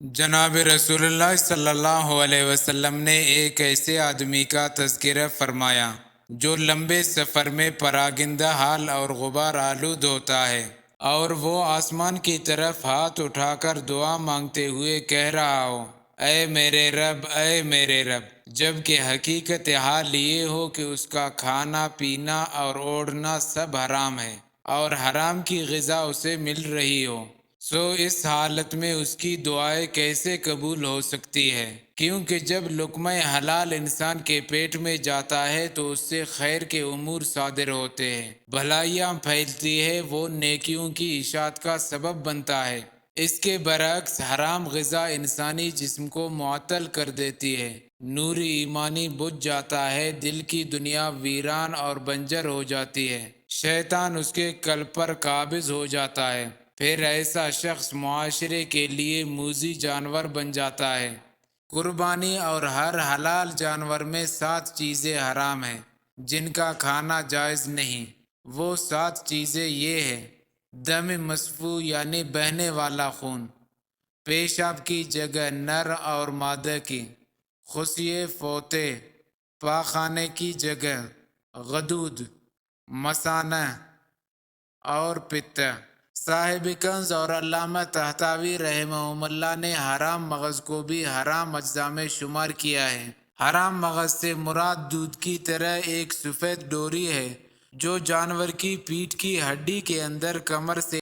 جناب رسول اللہ صلی اللہ علیہ وسلم نے ایک ایسے آدمی کا تذکرہ فرمایا جو لمبے سفر میں پراگندہ حال اور غبار آلود ہوتا ہے، اور وہ آسمان کی طرف ہاتھ اٹھا کر دعا مانگتے ہوئے کہہ رہا ہو، اے میرے رب، اے میرے رب، جبکہ حقیقت حال یہ ہو کہ اس کا کھانا پینا اور اوڑھنا سب حرام ہے، اور حرام کی غذا اسے مل رہی ہو۔ اس حالت میں اس کی دعائیں کیسے قبول ہو سکتی ہے؟ کیونکہ جب لقمہ حلال انسان کے پیٹ میں جاتا ہے تو اس سے خیر کے امور صادر ہوتے ہیں، بھلائیاں پھیلتی ہے، وہ نیکیوں کی اشاعت کا سبب بنتا ہے۔ اس کے برعکس حرام غذا انسانی جسم کو معطل کر دیتی ہے، نور ایمانی بجھ جاتا ہے، دل کی دنیا ویران اور بنجر ہو جاتی ہے، شیطان اس کے قلب پر قابض ہو جاتا ہے، پھر ایسا شخص معاشرے کے لیے موذی جانور بن جاتا ہے۔ قربانی اور ہر حلال جانور میں 7 چیزیں حرام ہیں جن کا کھانا جائز نہیں۔ وہ 7 چیزیں یہ ہیں: دم مسفوح یعنی بہنے والا خون، پیشاب کی جگہ نر اور مادہ کی، خصیے فوتے، پاخانے کی جگہ، غدود، مثانہ اور پتہ۔ صاحب کنز اور علامہ طحطاوی رحمہ اللہ نے حرام مغز کو بھی حرام اجزاء میں شمار کیا ہے۔ حرام مغز سے مراد دودھ کی طرح ایک سفید ڈوری ہے جو جانور کی پیٹھ کی ہڈی کے اندر کمر سے